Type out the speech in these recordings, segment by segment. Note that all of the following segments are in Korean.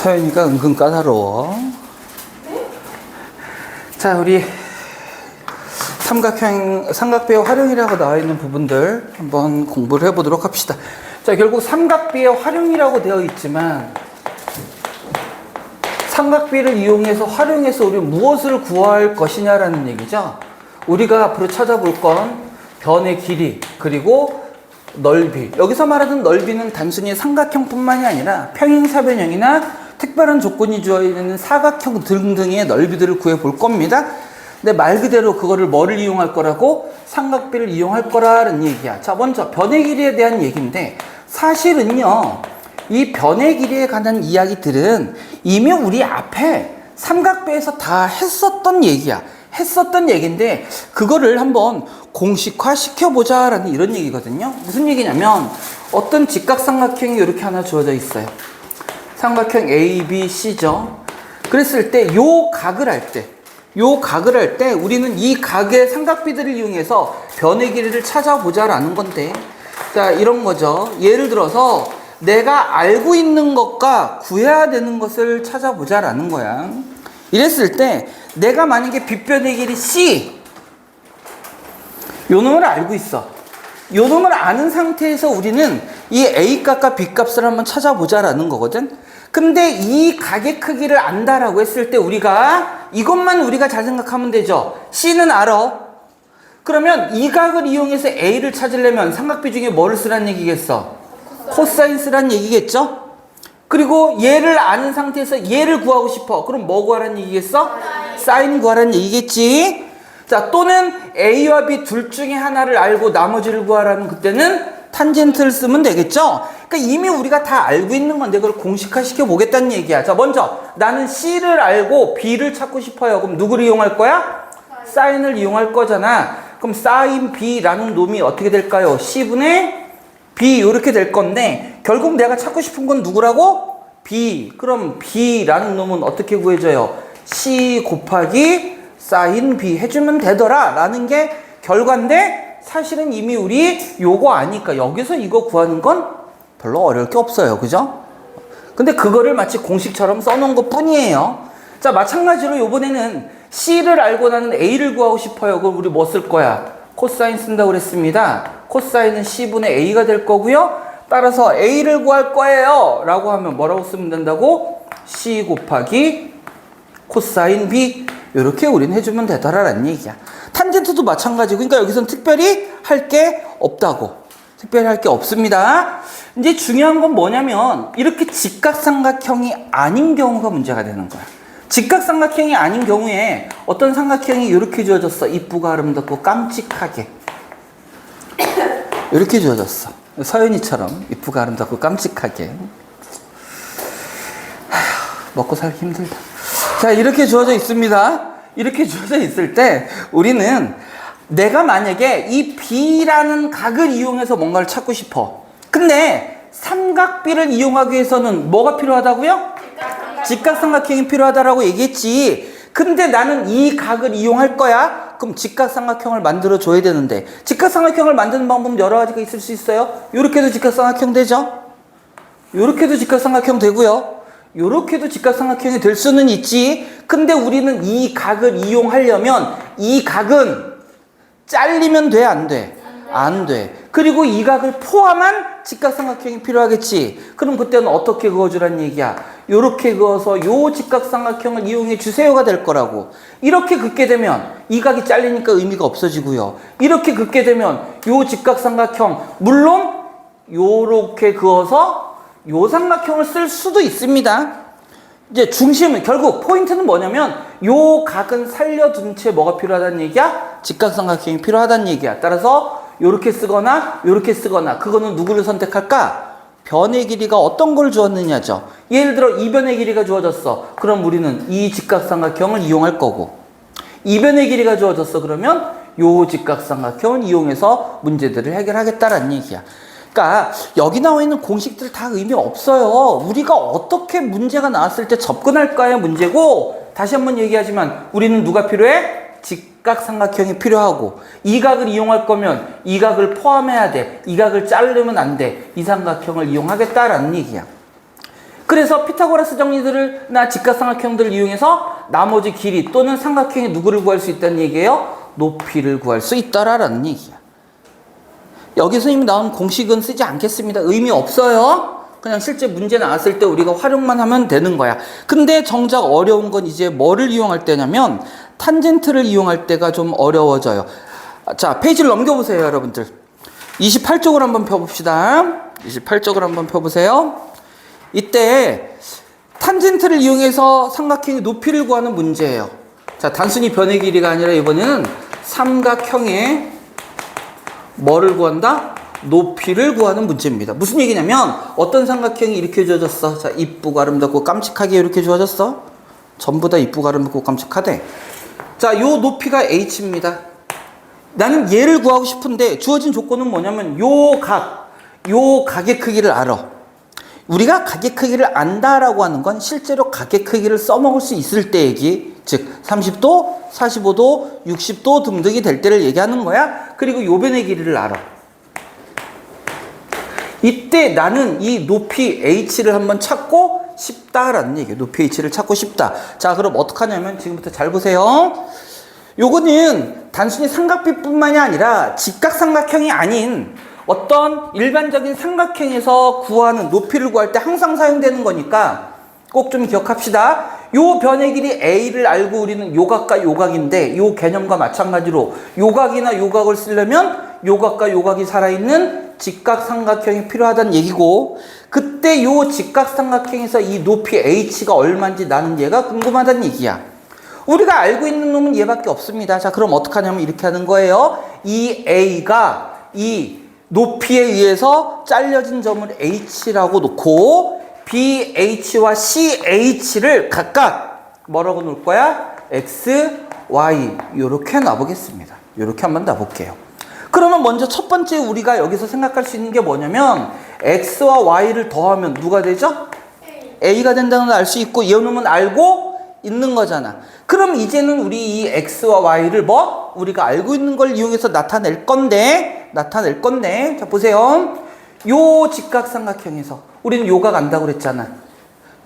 서연이가 은근 까다로워. 자, 우리 삼각비의 활용이라고 나와 있는 부분들 한번 공부를 해보도록 합시다. 자, 결국 삼각비의 활용이라고 되어 있지만 삼각비를 활용해서 우리 무엇을 구할 것이냐라는 얘기죠. 우리가 앞으로 찾아볼 건 변의 길이 그리고 넓이. 여기서 말하는 넓이는 단순히 삼각형뿐만이 아니라 평행사변형이나 특별한 조건이 주어 있는 사각형 등등의 넓이들을 구해 볼 겁니다. 근데 말 그대로 그거를 뭐를 이용할 거라고? 삼각비를 이용할 거라는 얘기야. 자, 먼저 변의 길이에 대한 얘기인데 사실은요, 이 변의 길이에 관한 이야기들은 이미 우리 앞에 삼각비에서 다 했었던 얘기야. 했었던 얘기인데 그거를 한번 공식화 시켜보자 라는 이런 얘기거든요. 무슨 얘기냐면 어떤 직각삼각형이 이렇게 하나 주어져 있어요. 삼각형 A, B, C죠. 그랬을 때 요 각을 할 때 우리는 이 각의 삼각비들을 이용해서 변의 길이를 찾아보자 라는 건데, 자, 이런 거죠. 예를 들어서 내가 알고 있는 것과 구해야 되는 것을 찾아보자 라는 거야. 이랬을 때 내가 만약에 빗변의 길이 C, 요 놈을 알고 있어. 요 놈을 아는 상태에서 우리는 이 A값과 B값을 한번 찾아보자 라는 거거든. 근데 이 각의 크기를 안다라고 했을 때 이것만 우리가 잘 생각하면 되죠. C는 알아. 그러면 이 각을 이용해서 A를 찾으려면 삼각비 중에 뭐를 쓰라는 얘기겠어? 코사인 쓰라는 얘기겠죠? 그리고 얘를 아는 상태에서 얘를 구하고 싶어. 그럼 뭐 구하라는 얘기겠어? 사인 구하라는 얘기겠지? 자, 또는 A와 B 둘 중에 하나를 알고 나머지를 구하라는 그때는 탄젠트를 쓰면 되겠죠? 그러니까 이미 우리가 다 알고 있는 건데 그걸 공식화 시켜보겠다는 얘기야. 자, 먼저 나는 C를 알고 B를 찾고 싶어요. 그럼 누구를 이용할 거야? 사인을 이용할 거잖아. 그럼 사인 B라는 놈이 어떻게 될까요? C분의 B 이렇게 될 건데 결국 내가 찾고 싶은 건 누구라고? B. 그럼 B라는 놈은 어떻게 구해져요? C 곱하기 사인 B 해주면 되더라 라는 게 결과인데 사실은 이미 우리 요거 아니까 여기서 이거 구하는 건 별로 어려울 게 없어요. 그죠? 근데 그거를 마치 공식처럼 써놓은 것 뿐이에요. 자, 마찬가지로 요번에는 C를 알고 나는 A를 구하고 싶어요. 그럼 우리 뭐 쓸 거야? 코사인 쓴다고 그랬습니다. 코사인은 C분의 A가 될 거고요. 따라서 A를 구할 거예요 라고 하면 뭐라고 쓰면 된다고? C 곱하기 코사인 B 이렇게 우리는 해주면 되더라라는 얘기야. 탄젠트도 마찬가지고, 그러니까 여기서는 특별히 할 게 없다고. 특별히 할 게 없습니다. 이제 중요한 건 뭐냐면 이렇게 직각삼각형이 아닌 경우가 문제가 되는 거야. 직각삼각형이 아닌 경우에 어떤 삼각형이 이렇게 주어졌어. 이쁘고 아름답고 깜찍하게 이렇게 주어졌어. 서연이처럼 이쁘고 아름답고 깜찍하게. 먹고 살기 힘들다. 자, 이렇게 주어져 있습니다. 이렇게 주어져 있을 때 우리는 내가 만약에 이 B라는 각을 이용해서 뭔가를 찾고 싶어. 근데 삼각비를 이용하기 위해서는 뭐가 필요하다고요? 직각삼각형이 필요하다라고 얘기했지. 근데 나는 이 각을 이용할 거야? 그럼 직각삼각형을 만들어 줘야 되는데 직각삼각형을 만드는 방법은 여러 가지가 있을 수 있어요. 요렇게도 직각삼각형 되죠? 요렇게도 직각삼각형 되고요. 요렇게도 직각삼각형이 될 수는 있지. 근데 우리는 이 각을 이용하려면 이 각은 잘리면 돼, 안 돼? 안 돼. 그리고 이 각을 포함한 직각삼각형이 필요하겠지. 그럼 그때는 어떻게 그어주라는 얘기야? 요렇게 그어서 요 직각삼각형을 이용해 주세요가 될 거라고. 이렇게 긋게 되면 이 각이 잘리니까 의미가 없어지고요. 이렇게 긋게 되면 요 직각삼각형 물론 요렇게 그어서 요 삼각형을 쓸 수도 있습니다. 이제 중심은 결국 포인트는 뭐냐면 요 각은 살려둔 채 뭐가 필요하다는 얘기야? 직각삼각형이 필요하다는 얘기야. 따라서 요렇게 쓰거나 요렇게 쓰거나 그거는 누구를 선택할까? 변의 길이가 어떤 걸 주었느냐죠. 예를 들어 이변의 길이가 주어졌어. 그럼 우리는 이 직각삼각형을 이용할 거고, 이변의 길이가 주어졌어. 그러면 요 직각삼각형을 이용해서 문제들을 해결하겠다라는 얘기야. 그러니까 여기 나와 있는 공식들 다 의미 없어요. 우리가 어떻게 문제가 나왔을 때 접근할까의 문제고, 다시 한번 얘기하지만 우리는 누가 필요해? 직각삼각형이 필요하고, 이 각을 이용할 거면 이 각을 포함해야 돼. 이 각을 자르면 안 돼. 이 삼각형을 이용하겠다라는 얘기야. 그래서 피타고라스 정리들을나 직각삼각형들을 이용해서 나머지 길이 또는 삼각형의 누구를 구할 수 있다는 얘기예요? 높이를 구할 수 있다라는 얘기야. 여기서 이미 나온 공식은 쓰지 않겠습니다. 의미 없어요. 그냥 실제 문제 나왔을 때 우리가 활용만 하면 되는 거야. 근데 정작 어려운 건 이제 뭐를 이용할 때냐면 탄젠트를 이용할 때가 좀 어려워져요. 자, 페이지를 넘겨보세요, 여러분들. 28쪽을 한번 펴봅시다. 28쪽을 한번 펴보세요. 이때 탄젠트를 이용해서 삼각형의 높이를 구하는 문제예요. 자, 단순히 변의 길이가 아니라 이번에는 삼각형의 뭐를 구한다? 높이를 구하는 문제입니다. 무슨 얘기냐면 어떤 삼각형이 이렇게 주어졌어. 자, 이쁘고 아름답고 깜찍하게 이렇게 주어졌어. 전부 다 이쁘고 아름답고 깜찍하대. 자, 요 높이가 h입니다. 나는 얘를 구하고 싶은데 주어진 조건은 뭐냐면 요 각의 크기를 알아. 우리가 각의 크기를 안다라고 하는 건 실제로 각의 크기를 써먹을 수 있을 때 얘기, 즉 30도, 45도, 60도 등등이 될 때를 얘기하는 거야. 그리고 요 변의 길이를 알아. 이때 나는 이 높이 h를 한번 찾고 싶다라는 얘기예요. 높이 h를 찾고 싶다. 자, 그럼 어떡하냐면 지금부터 잘 보세요. 요거는 단순히 삼각비뿐만이 아니라 직각삼각형이 아닌 어떤 일반적인 삼각형에서 구하는 높이를 구할 때 항상 사용되는 거니까 꼭 좀 기억합시다. 요 변의 길이 a를 알고 우리는 요각과 요각인데 요 개념과 마찬가지로 요각이나 요각을 쓰려면 요각과 요각이 살아있는 직각삼각형이 필요하다는 얘기고, 그때 요 직각삼각형에서 이 높이 h가 얼마인지 나는 얘가 궁금하다는 얘기야. 우리가 알고 있는 놈은 얘밖에 없습니다. 자, 그럼 어떡하냐면 이렇게 하는 거예요. 이 a가 이 높이에 의해서 잘려진 점을 h라고 놓고 bh와 ch를 각각 뭐라고 놓을 거야? x, y 이렇게 놔보겠습니다. 이렇게 한번 놔볼게요. 그러면 먼저 첫 번째 우리가 여기서 생각할 수 있는 게 뭐냐면 x와 y를 더하면 누가 되죠? a가 된다는 걸 알 수 있고 이 놈은 알고 있는 거잖아. 그럼 이제는 우리 이 x와 y를 우리가 알고 있는 걸 이용해서 나타낼 건데 자, 보세요. 요 직각삼각형에서 우리는 요각 안다고 그랬잖아.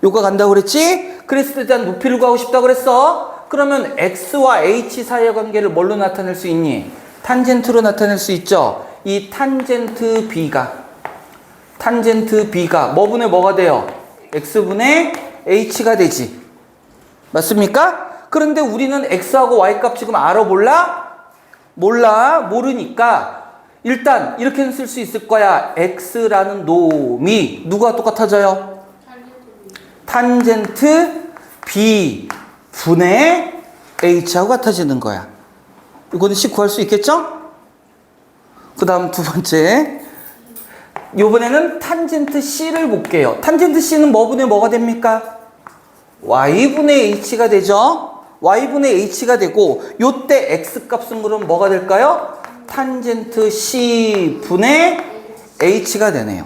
요각 안다고 그랬지? 그랬을 때 대한 높이를 구하고 싶다고 그랬어. 그러면 x와 h 사이의 관계를 뭘로 나타낼 수 있니? 탄젠트로 나타낼 수 있죠. 이 탄젠트 b가 뭐분의 뭐가 돼요? x분의 h가 되지. 맞습니까? 그런데 우리는 x하고 y 값 지금 알아 모르니까 일단 이렇게는 쓸 수 있을 거야. x라는 놈이 누가 똑같아져요? 탄젠트 b 분의 h하고 같아지는 거야. 이거는 식 구할 수 있겠죠? 그 다음 두 번째, 요번에는 탄젠트 c를 볼게요. 탄젠트 c는 뭐분의 뭐가 됩니까? y분의 h가 되죠? y분의 h가 되고 요때 x 값은 그럼 뭐가 될까요? 탄젠트 c분의 h가 되네요.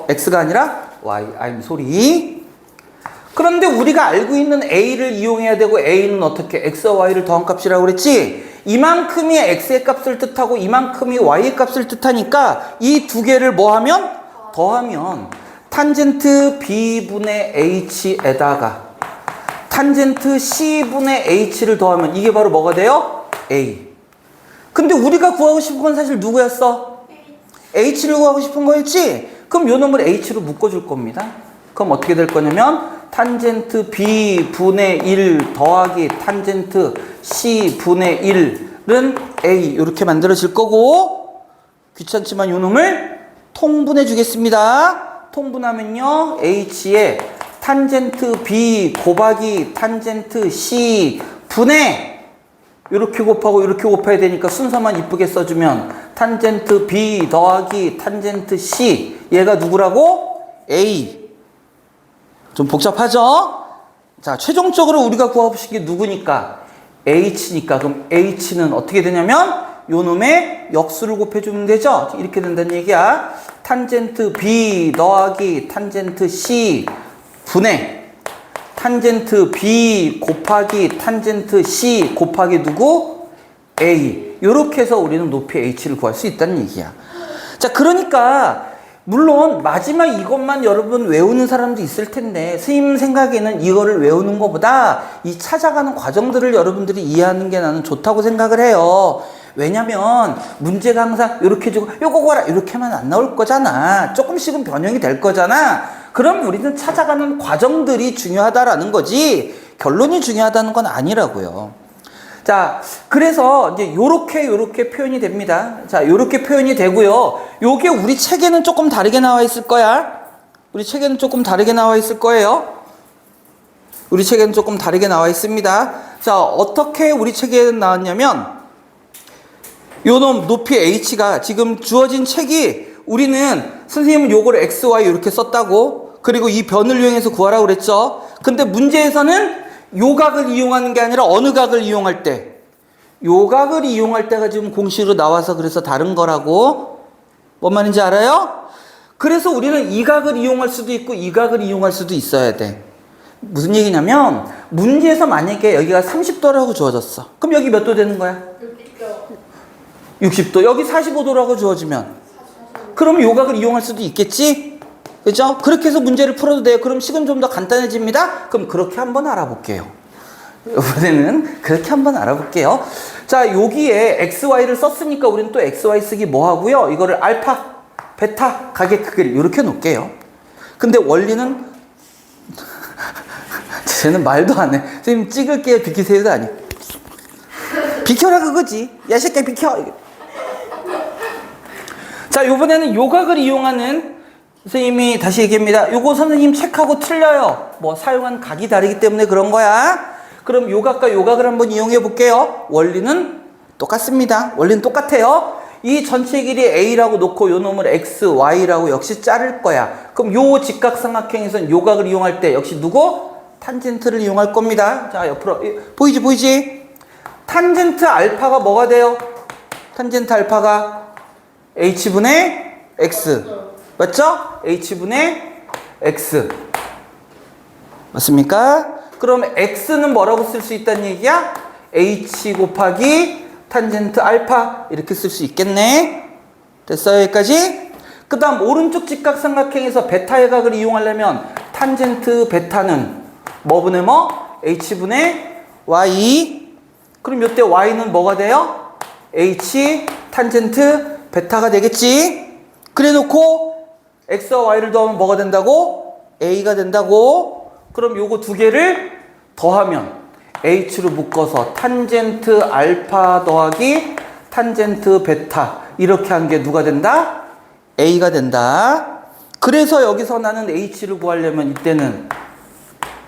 x가 아니라 y, I'm sorry. 그런데 우리가 알고 있는 a를 이용해야 되고 a는 어떻게? x와 y를 더한 값이라고 그랬지? 이만큼이 x의 값을 뜻하고 이만큼이 y의 값을 뜻하니까 이 두 개를 더하면 탄젠트 b분의 h에다가 탄젠트 c분의 h를 더하면 이게 바로 뭐가 돼요? a. 근데 우리가 구하고 싶은 건 사실 누구였어? h를 구하고 싶은 거였지? 그럼 요 놈을 h로 묶어줄 겁니다. 그럼 어떻게 될 거냐면 탄젠트 b분의 1 더하기 탄젠트 c분의 1은 a 이렇게 만들어질 거고, 귀찮지만 요 놈을 통분해 주겠습니다. 통분하면요 h에 탄젠트 b 곱하기 탄젠트 c 분의 이렇게 곱하고 이렇게 곱해야 되니까 순서만 이쁘게 써주면 탄젠트 b 더하기 탄젠트 c, 얘가 누구라고? a. 좀 복잡하죠? 자, 최종적으로 우리가 구하고싶은 게 누구니까? h니까. 그럼 h는 어떻게 되냐면 요 놈의 역수를 곱해주면 되죠? 이렇게 된다는 얘기야. 탄젠트 b 더하기 탄젠트 c 분의 탄젠트 b 곱하기 탄젠트 c 곱하기 누구? a. 이렇게 해서 우리는 높이 h를 구할 수 있다는 얘기야. 자, 그러니까 물론 마지막 이것만 여러분 외우는 사람도 있을 텐데 선생님 생각에는 이거를 외우는 것보다 이 찾아가는 과정들을 여러분들이 이해하는 게 나는 좋다고 생각을 해요. 왜냐면 문제가 항상 이렇게 주고 요거 봐라 이렇게만 안 나올 거잖아. 조금씩은 변형이 될 거잖아. 그럼 우리는 찾아가는 과정들이 중요하다라는 거지 결론이 중요하다는 건 아니라고요. 자, 그래서 이제 요렇게 표현이 됩니다. 자, 요렇게 표현이 되고요. 요게 우리 책에는 조금 다르게 나와 있을 거야. 우리 책에는 조금 다르게 나와 있을 거예요. 우리 책에는 조금 다르게 나와 있습니다. 자, 어떻게 우리 책에는 나왔냐면 요 놈 높이 h가 지금 주어진 책이 우리는 선생님은 요걸 x, y 이렇게 썼다고 그리고 이 변을 이용해서 구하라고 그랬죠. 근데 문제에서는 요 각을 이용하는 게 아니라 어느 각을 이용할 때? 요 각을 이용할 때가 지금 공식으로 나와서 그래서 다른 거라고. 뭔 말인지 알아요? 그래서 우리는 이 각을 이용할 수도 있고 이 각을 이용할 수도 있어야 돼. 무슨 얘기냐면 문제에서 만약에 여기가 30도라고 주어졌어. 그럼 여기 몇 도 되는 거야? 60도. 여기 45도라고 주어지면 그러면 요 각을 이용할 수도 있겠지? 그죠? 그렇게 해서 문제를 풀어도 돼요. 그럼 식은 좀 더 간단해집니다. 그럼 그렇게 한번 알아볼게요. 이번에는 그렇게 한번 알아볼게요. 자, 여기에 XY를 썼으니까 우리는 또 XY 쓰기 뭐 하고요? 이거를 알파, 베타, 가계 크기를 이렇게 놓을게요. 근데 원리는 쟤는 말도 안 해. 선생님 찍을게요. 비키세요도 아니. 비켜라 그거지. 야, 새끼야 비켜. 자, 요번에는 요각을 이용하는 선생님이 다시 얘기합니다. 요거 선생님 책하고 틀려요. 뭐 사용한 각이 다르기 때문에 그런 거야. 그럼 요각과 요각을 한번 이용해 볼게요. 원리는 똑같습니다. 원리는 똑같아요. 이 전체 길이 A라고 놓고 요 놈을 X, Y라고 역시 자를 거야. 그럼 요 직각삼각형에서는 요각을 이용할 때 역시 누구? 탄젠트를 이용할 겁니다. 자, 옆으로 보이지? 탄젠트 알파가 뭐가 돼요? 탄젠트 알파가 H분의 X 맞죠? H분의 X 맞습니까? 그럼 X는 뭐라고 쓸 수 있다는 얘기야? H 곱하기 탄젠트 알파 이렇게 쓸 수 있겠네. 됐어요? 여기까지? 그 다음 오른쪽 직각삼각형에서 베타의 각을 이용하려면 탄젠트 베타는 뭐분의 뭐? H분의 Y. 그럼 이때 Y는 뭐가 돼요? H 탄젠트 베타가 되겠지? 그래 놓고 X와 Y를 더하면 뭐가 된다고? A가 된다고? 그럼 요거 두 개를 더하면 H로 묶어서 탄젠트 알파 더하기 탄젠트 베타 이렇게 한 게 누가 된다? A가 된다. 그래서 여기서 나는 H를 구하려면 이때는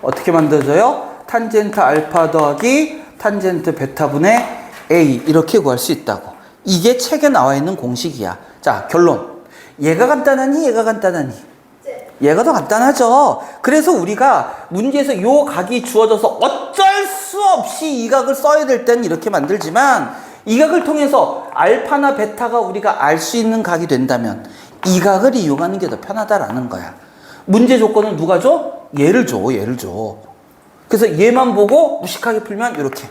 어떻게 만들어져요? 탄젠트 알파 더하기 탄젠트 베타분의 A 이렇게 구할 수 있다고. 이게 책에 나와 있는 공식이야. 자, 결론. 얘가 간단하니? 얘가 간단하니? 얘가 더 간단하죠. 그래서 우리가 문제에서 요 각이 주어져서 어쩔 수 없이 이 각을 써야 될 때는 이렇게 만들지만 이 각을 통해서 알파나 베타가 우리가 알 수 있는 각이 된다면 이 각을 이용하는 게 더 편하다라는 거야. 문제 조건은 누가 줘? 얘를 줘. 그래서 얘만 보고 무식하게 풀면 이렇게.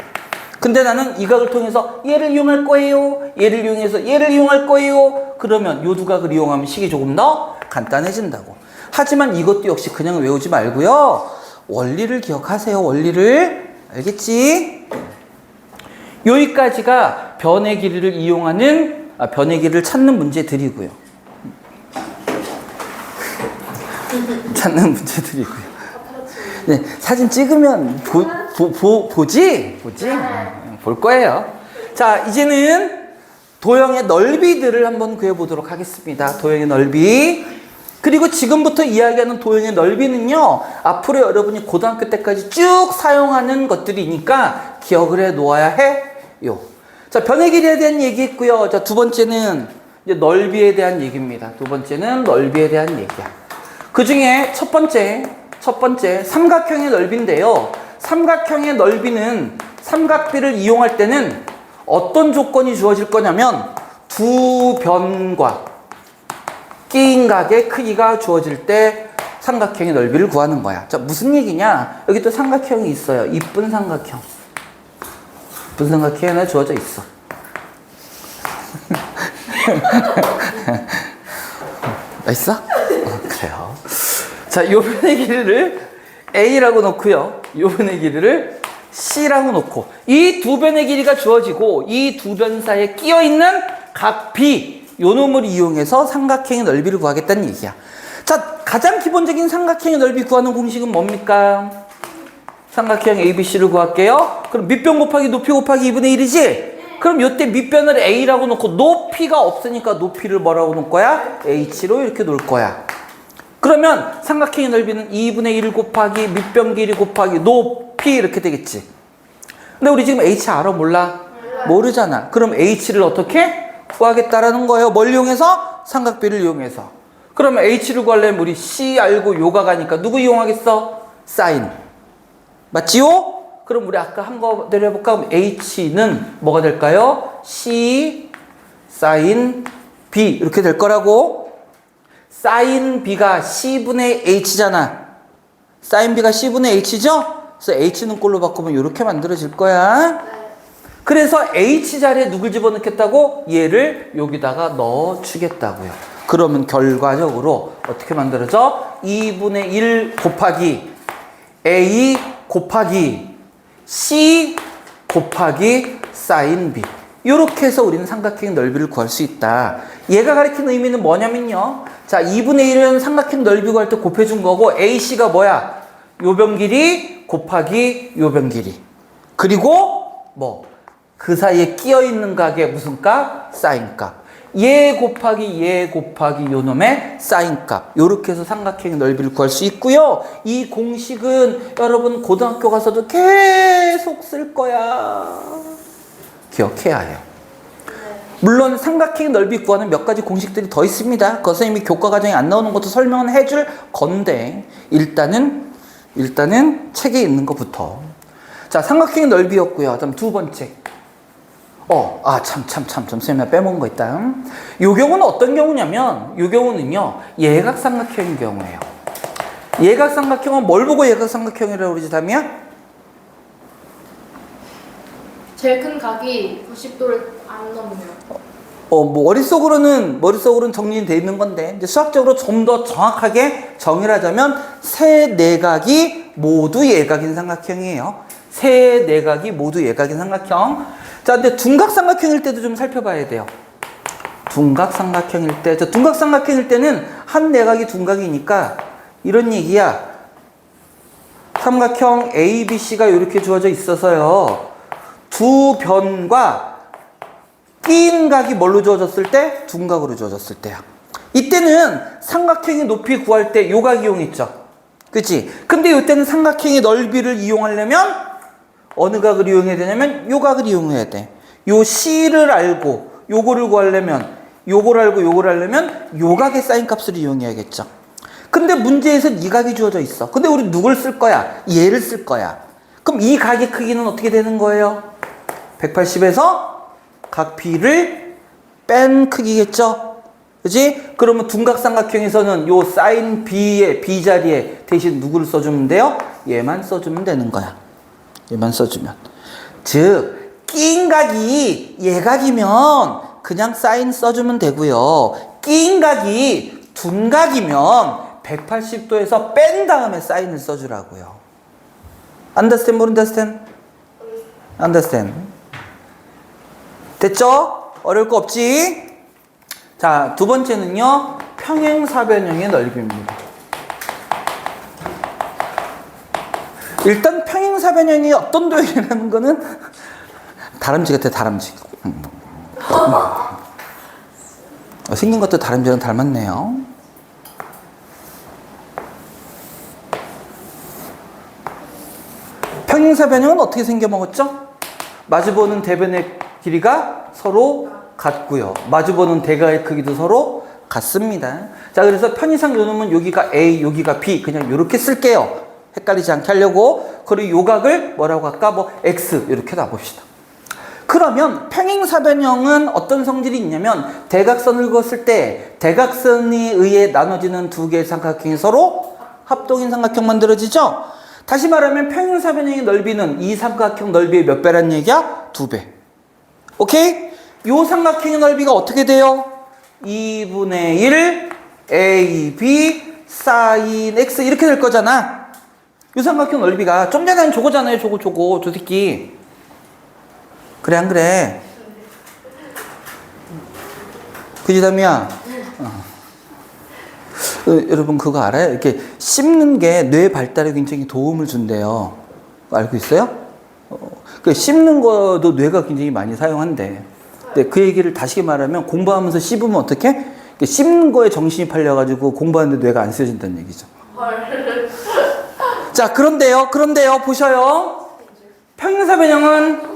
근데 나는 이 각을 통해서 얘를 이용할 거예요. 얘를 이용해서 얘를 이용할 거예요. 그러면 요 두 각을 이용하면 식이 조금 더 간단해진다고. 하지만 이것도 역시 그냥 외우지 말고요. 원리를 기억하세요. 원리를. 알겠지? 여기까지가 변의 길이를 이용하는 변의 길이를 찾는 문제들이고요. 찾는 문제들이고요. 네, 사진 찍으면 보지? 볼 거예요. 자, 이제는 도형의 넓이들을 한번 구해보도록 하겠습니다. 도형의 넓이. 그리고 지금부터 이야기하는 도형의 넓이는요, 앞으로 여러분이 고등학교 때까지 쭉 사용하는 것들이니까 기억을 해 놓아야 해요. 자, 변의 길이에 대한 얘기 했고요. 자, 두 번째는 이제 넓이에 대한 얘기입니다. 두 번째는 넓이에 대한 얘기야. 그 중에 첫 번째, 삼각형의 넓이인데요. 삼각형의 넓이는 삼각비를 이용할 때는 어떤 조건이 주어질 거냐면 두 변과 끼인 각의 크기가 주어질 때 삼각형의 넓이를 구하는 거야. 자, 무슨 얘기냐? 여기 또 삼각형이 있어요. 이쁜 삼각형. 이쁜 삼각형이 하나 주어져 있어. 있어? 그래요. 자, 요변의 길이를 A라고 놓고요. 요변의 길이를 C라고 놓고 이 두 변의 길이가 주어지고 이 두 변 사이에 끼어있는 각 B 요 놈을 이용해서 삼각형의 넓이를 구하겠다는 얘기야. 자, 가장 기본적인 삼각형의 넓이 구하는 공식은 뭡니까? 삼각형 ABC를 구할게요. 그럼 밑변 곱하기 높이 곱하기 2분의 1이지? 그럼 이때 밑변을 A라고 놓고 높이가 없으니까 높이를 뭐라고 놓을 거야? H로 이렇게 놓을 거야. 그러면 삼각형의 넓이는 2분의 1 곱하기 밑변 길이 곱하기 높이 이렇게 되겠지. 근데 우리 지금 H 알아? 몰라? 모르잖아. 그럼 H를 어떻게 구하겠다라는 거예요. 뭘 이용해서? 삼각비를 이용해서. 그러면 H를 구하려면 우리 C 알고 요가 가니까 누구 이용하겠어? 사인. 맞지요? 그럼 우리 아까 한 거 내려볼까? 그럼 H는 뭐가 될까요? C 사인 B 이렇게 될 거라고. 사인 B가 C분의 H잖아. 사인 B가 C분의 H죠? 그래서 H는 꼴로 바꾸면 이렇게 만들어질 거야. 그래서 H 자리에 누굴 집어넣겠다고? 얘를 여기다가 넣어주겠다고요. 그러면 결과적으로 어떻게 만들어져? 2분의 1 곱하기 A 곱하기 C 곱하기 사인 B 이렇게 해서 우리는 삼각형의 넓이를 구할 수 있다. 얘가 가리키는 의미는 뭐냐면요. 자, 2분의 1은 삼각형 넓이 구할 때 곱해준 거고 AC가 뭐야? 요변 길이 곱하기 요변 길이. 그리고 뭐? 그 사이에 끼어있는 각의 무슨 값? 사인 값. 얘 곱하기 요 놈의 사인 값. 요렇게 해서 삼각형의 넓이를 구할 수 있고요. 이 공식은 여러분 고등학교 가서도 계속 쓸 거야. 기억해야 해요. 물론 삼각형의 넓이 구하는 몇 가지 공식들이 더 있습니다. 그 선생님이 교과 과정에 안 나오는 것도 설명은 해줄 건데 일단은 책에 있는 것부터. 자, 삼각형의 넓이였고요. 다음 두 번째. 선생님 빼먹은 거 있다. 요 경우는 어떤 경우냐면, 요 경우는요, 예각삼각형인 경우예요. 예각삼각형은 뭘 보고 예각삼각형이라고 그러지, 담이야? 제일 큰 각이 90도를 안 넘으면. 머릿속으로는 정리되어 있는 건데, 이제 수학적으로 좀 더 정확하게 정의를 하자면, 세 내각이 모두 예각인 삼각형이에요. 세 내각이 모두 예각인 삼각형. 자, 근데 둔각삼각형일 때도 좀 살펴봐야 돼요. 둔각삼각형일 때, 둔각삼각형일 때는 한 내각이 둔각이니까 이런 얘기야. 삼각형 ABC가 이렇게 주어져 있어서요. 두 변과 끼인 각이 뭘로 주어졌을 때? 둔각으로 주어졌을 때야. 이때는 삼각형의 높이 구할 때 요 각 이용했죠. 그치? 근데 이때는 삼각형의 넓이를 이용하려면 어느 각을 이용해야 되냐면 요 각을 이용해야 돼. 요 C를 알고 요거를 구하려면 요걸 알고 요걸 하려면 요 각의 사인 값을 이용해야겠죠. 근데 문제에서는 이 각이 주어져 있어. 근데 우리 누굴 쓸 거야? 얘를 쓸 거야. 그럼 이 각의 크기는 어떻게 되는 거예요? 180에서 각 B를 뺀 크기겠죠? 그치? 그러면 둔각삼각형에서는 요 사인 B의 B 자리에 대신 누구를 써주면 돼요? 얘만 써주면 되는 거야. 얘만 써주면. 즉, 끼인 각이 예각이면 그냥 사인 써주면 되고요. 끼인 각이 둔각이면 180도에서 뺀 다음에 사인을 써주라고요. Understand? 못 understand? Understand. 됐죠? 어려울 거 없지? 자, 두 번째는요. 평행사변형의 넓이입니다. 일단 평행사변형이 어떤 도형이라는 거는 다람쥐 같아, 다람쥐. 생긴 것도 다람쥐랑 닮았네요. 평행사변형은 어떻게 생겨먹었죠? 마주보는 대변의 길이가 서로 같고요. 마주보는 대각의 크기도 서로 같습니다. 자, 그래서 편의상 요놈은 여기가 A, 여기가 B 그냥 이렇게 쓸게요. 헷갈리지 않게 하려고. 그리고 요 각을 뭐라고 할까? 뭐 X 이렇게 놔봅시다. 그러면 평행사변형은 어떤 성질이 있냐면 대각선을 그었을 때 대각선에 의해 나눠지는 두 개의 삼각형이 서로 합동인 삼각형 만들어지죠? 다시 말하면 평행사변형의 넓이는 이 삼각형 넓이의 몇 배란 얘기야? 2배. 오케이? 요 삼각형의 넓이가 어떻게 돼요? 2분의 1 AB 사인 X 이렇게 될 거잖아. 이 삼각형 넓이가 좀 전에는 저거잖아요. 저거 저 새끼. 그래 안 그래? 그지 담이야? 여러분 그거 알아요? 이렇게 씹는 게 뇌 발달에 굉장히 도움을 준대요. 알고 있어요? 그 씹는 거도 뇌가 굉장히 많이 사용한대. 근데 그 얘기를 다시 말하면 공부하면서 씹으면 어떻게? 씹는 거에 정신이 팔려가지고 공부하는데 뇌가 안 쓰여진다는 얘기죠. 자, 그런데요, 보셔요. 평행사변형은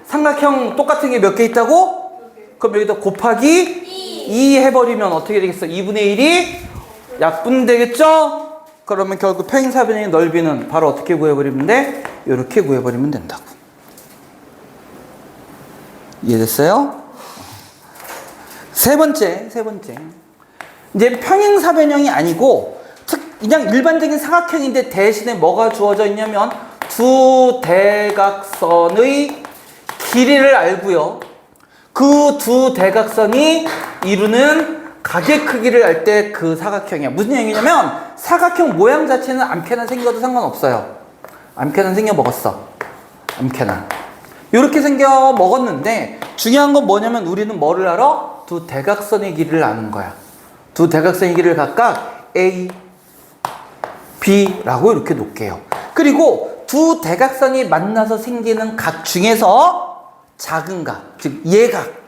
삼각형 똑같은 게 몇 개 있다고? 그럼 여기다 곱하기 2 해버리면 어떻게 되겠어? 2분의 1이 약분되겠죠? 그러면 결국 평행사변형의 넓이는 바로 어떻게 구해버리면 돼? 이렇게 구해버리면 된다고. 이해됐어요? 세 번째. 이제 평행사변형이 아니고 그냥 일반적인 사각형인데 대신에 뭐가 주어져 있냐면 두 대각선의 길이를 알고요. 그 두 대각선이 이루는 각의 크기를 알 때 그 사각형이야. 무슨 얘기냐면 사각형 모양 자체는 암캐나 생겨도 상관없어요. 암캐나 생겨 먹었어. 암캐나. 이렇게 생겨 먹었는데 중요한 건 뭐냐면 우리는 뭐를 알아? 두 대각선의 길이를 아는 거야. 두 대각선의 길이를 각각 A, B라고 이렇게 놓을게요. 그리고 두 대각선이 만나서 생기는 각 중에서 작은 각, 즉 예각.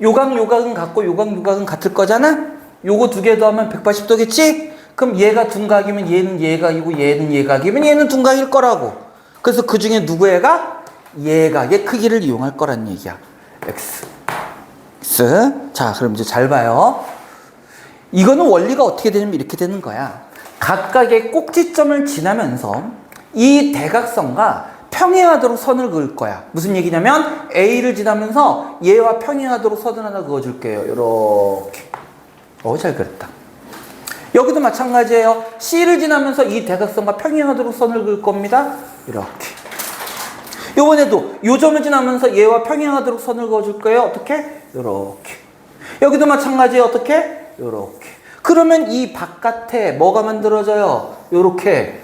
요각은 같고 요각은 같을 거잖아? 요거 두 개 더하면 180도겠지? 그럼 얘가 둔각이면 얘는 예각이고 얘는 예각이면 얘는 둔각일 거라고. 그래서 그 중에 누구 얘가? 예각의 크기를 이용할 거란 얘기야. X. 자, 그럼 이제 잘 봐요. 이거는 원리가 어떻게 되냐면 이렇게 되는 거야. 각각의 꼭지점을 지나면서 이 대각선과 평행하도록 선을 그을 거야. 무슨 얘기냐면 A를 지나면서 얘와 평행하도록 선을 하나 그어줄게요. 이렇게. 잘 그렸다. 여기도 마찬가지예요. C를 지나면서 이 대각선과 평행하도록 선을 그을 겁니다. 이렇게. 이번에도 이 점을 지나면서 얘와 평행하도록 선을 그어줄 거예요. 어떻게? 이렇게. 여기도 마찬가지예요. 어떻게? 이렇게. 그러면 이 바깥에 뭐가 만들어져요? 요렇게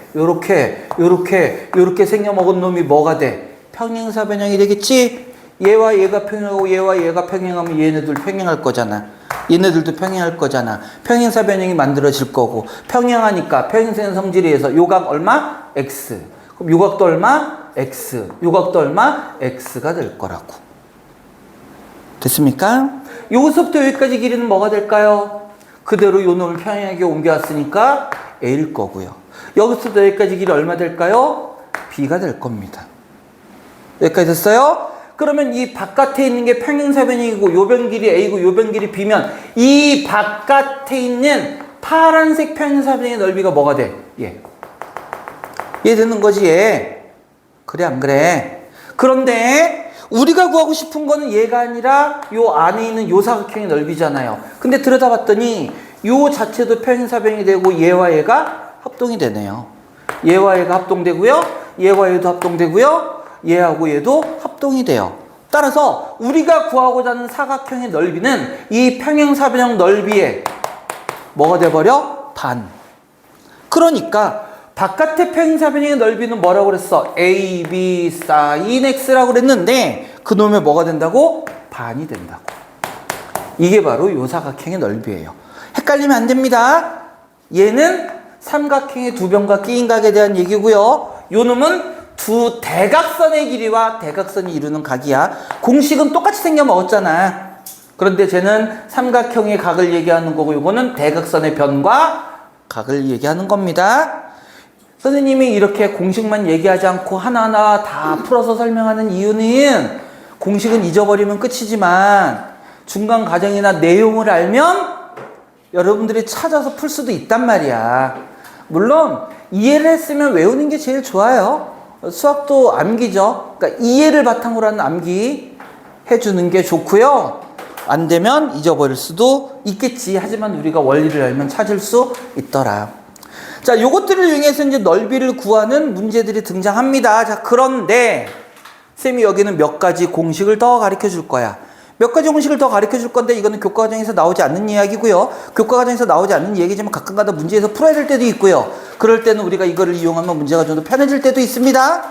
생겨먹은 놈이 뭐가 돼? 평행사변형이 되겠지? 얘와 얘가 평행하고 얘와 얘가 평행하면 얘네들 평행할 거잖아. 얘네들도 평행할 거잖아. 평행사변형이 만들어질 거고 평행하니까 평행선 성질에 의해서 요각 얼마? X. 그럼 요각도 얼마? X. 요각도 얼마? X가 될 거라고. 됐습니까? 여기서부터 여기까지 길이는 뭐가 될까요? 그대로 요 놈을 평행하게 옮겨왔으니까 A일 거고요. 여기서부터 여기까지 길이 얼마 될까요? B가 될 겁니다. 여기까지 됐어요? 그러면 이 바깥에 있는 게 평행사변형이고 요 변 길이 A고 요 변 길이 B면 이 바깥에 있는 파란색 평행사변형의 넓이가 뭐가 돼? 얘 되는 거지 얘. 그래 안 그래? 그런데 우리가 구하고 싶은 거는 얘가 아니라 요 안에 있는 요 사각형의 넓이잖아요. 근데 들여다봤더니 요 자체도 평행사변형이 되고 얘와 얘가 합동이 되네요. 얘와 얘가 합동되고요. 얘와 얘도 합동되고요. 얘하고 얘도 합동이 돼요. 따라서 우리가 구하고자 하는 사각형의 넓이는 이 평행사변형 넓이의 뭐가 돼버려? 반. 그러니까 바깥의 평행사변형의 넓이는 뭐라고 그랬어? A, B, sin X라고 그랬는데 그놈의 뭐가 된다고? 반이 된다고. 이게 바로 요 사각형의 넓이에요. 헷갈리면 안 됩니다. 얘는 삼각형의 두 변과 끼인 각에 대한 얘기고요. 요 놈은 두 대각선의 길이와 대각선이 이루는 각이야. 공식은 똑같이 생겨 먹었잖아. 그런데 쟤는 삼각형의 각을 얘기하는 거고 요거는 대각선의 변과 각을 얘기하는 겁니다. 선생님이 이렇게 공식만 얘기하지 않고 하나하나 다 풀어서 설명하는 이유는 공식은 잊어버리면 끝이지만 중간 과정이나 내용을 알면 여러분들이 찾아서 풀 수도 있단 말이야. 물론 이해를 했으면 외우는 게 제일 좋아요. 수학도 암기죠. 그러니까 이해를 바탕으로 하는 암기 해주는 게 좋고요. 안 되면 잊어버릴 수도 있겠지. 하지만 우리가 원리를 알면 찾을 수 있더라. 자, 요것들을 이용해서 이제 넓이를 구하는 문제들이 등장합니다. 자, 그런데 쌤이 여기는 몇 가지 공식을 더 가르쳐 줄 거야. 몇 가지 공식을 더 가르쳐 줄 건데 이거는 교과과정에서 나오지 않는 이야기고요. 교과과정에서 나오지 않는 얘기지만 가끔가다 문제에서 풀어야 될 때도 있고요. 그럴 때는 우리가 이거를 이용하면 문제가 좀 더 편해질 때도 있습니다.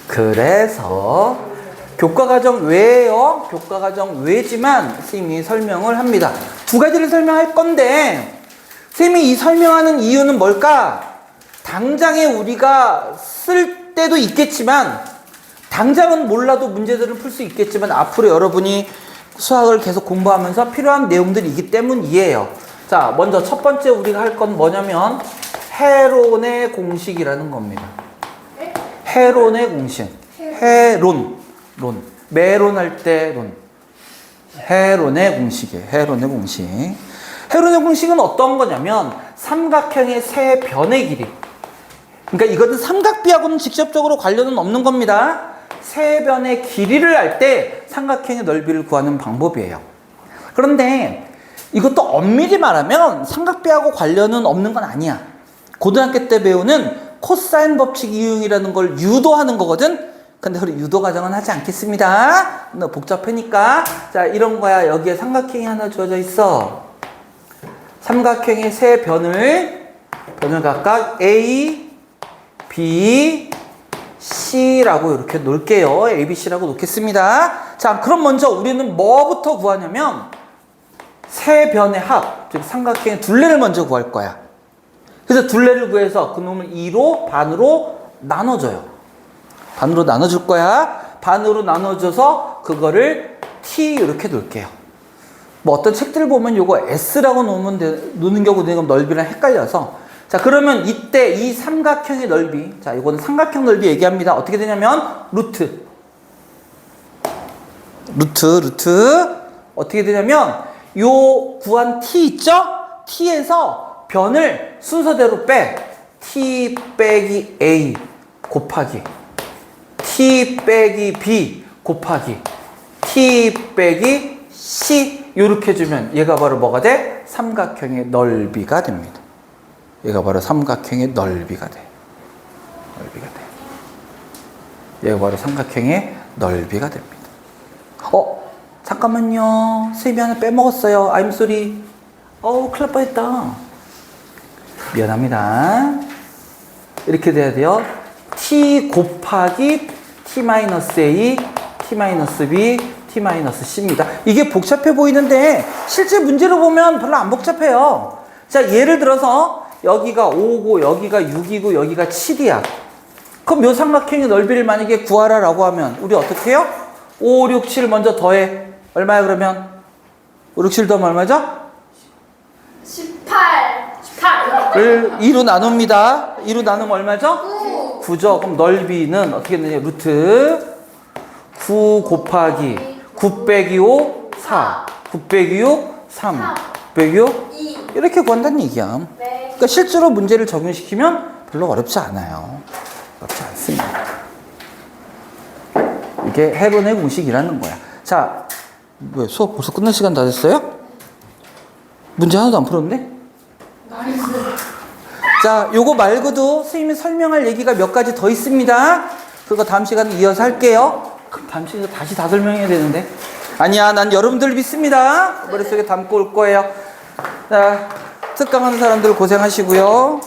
그래서 교과과정 외에요. 교과과정 외지만 선생님이 설명을 합니다. 두 가지를 설명할 건데 선생님이 이 설명하는 이유는 뭘까? 당장에 우리가 쓸 때도 있겠지만 당장은 몰라도 문제들을 풀 수 있겠지만 앞으로 여러분이 수학을 계속 공부하면서 필요한 내용들이기 때문이에요. 자, 먼저 첫 번째 우리가 할 건 뭐냐면 해론의 공식이라는 겁니다. 해론의 공식. 해론. 매론할 때 론. 해론의 공식이에요. 해론의 공식. 해론의 공식은 어떤 거냐면 삼각형의 세 변의 길이. 그러니까 이것은 삼각비하고는 직접적으로 관련은 없는 겁니다. 세 변의 길이를 알 때 삼각형의 넓이를 구하는 방법이에요. 그런데 이것도 엄밀히 말하면 삼각비하고 관련은 없는 건 아니야. 고등학교 때 배우는 코사인 법칙 이용이라는 걸 유도하는 거거든. 근데 우리 유도 과정은 하지 않겠습니다. 너무 복잡하니까. 자, 이런 거야. 여기에 삼각형이 하나 주어져 있어. 삼각형의 세 변을 각각 A, B, C라고 이렇게 놓을게요. A, B, C라고 놓겠습니다. 자, 그럼 먼저 우리는 뭐부터 구하냐면 세 변의 합, 즉 삼각형의 둘레를 먼저 구할 거야. 그래서 둘레를 구해서 그놈을 2로 반으로 나눠줘요. 반으로 나눠줄 거야. 반으로 나눠줘서 그거를 T 이렇게 놓을게요. 뭐 어떤 책들 보면 요거 S라고 놓는 경우도 있고 넓이랑 헷갈려서. 자, 그러면 이때 이 삼각형의 넓이, 자, 이거는 삼각형 넓이 얘기합니다. 어떻게 되냐면 루트. 어떻게 되냐면 요 구한 T 있죠? T에서 변을 순서대로 빼. T 빼기 A 곱하기 T 빼기 B 곱하기 T 빼기 C 요렇게 해주면 얘가 바로 뭐가 돼? 삼각형의 넓이가 됩니다. 얘가 바로 삼각형의 넓이가 돼. 얘가 바로 삼각형의 넓이가 됩니다. 잠깐만요. 선생님이 하나 빼먹었어요. I'm sorry. 큰일 날 뻔했다. 미안합니다. 이렇게 돼야 돼요. T 곱하기 T-A, T-B, T-C입니다. 이게 복잡해 보이는데 실제 문제로 보면 별로 안 복잡해요. 자, 예를 들어서 여기가 5고 여기가 6이고 여기가 7이야. 그럼 요 삼각형의 넓이를 만약에 구하라라고 하면 우리 어떻게 해요? 5, 6, 7 먼저 더해. 얼마야 그러면? 5, 6, 7 더하면 얼마죠? 18. 을 2로 나눕니다. 2로 나누면 얼마죠? 9죠. 그럼 넓이는 어떻게 되냐? 루트 9 곱하기 9 빼기 5, 4. 9 빼기 6, 3. 9 빼기 6, 2. 이렇게 구한다는 얘기야. 네. 그러니까 실제로 문제를 적용시키면 별로 어렵지 않아요. 어렵지 않습니다. 이게 해론의 공식이라는 거야. 자, 왜 수업 벌써 끝날 시간 다 됐어요? 문제 하나도 안 풀었는데? 자, 요거 말고도 선생님이 설명할 얘기가 몇 가지 더 있습니다. 그거 다음 시간에 이어서 할게요. 그럼 다음 시간에 다시 다 설명해야 되는데. 아니야, 난 여러분들 믿습니다. 머릿속에 담고 올 거예요. 자, 특강하는 사람들 고생하시고요.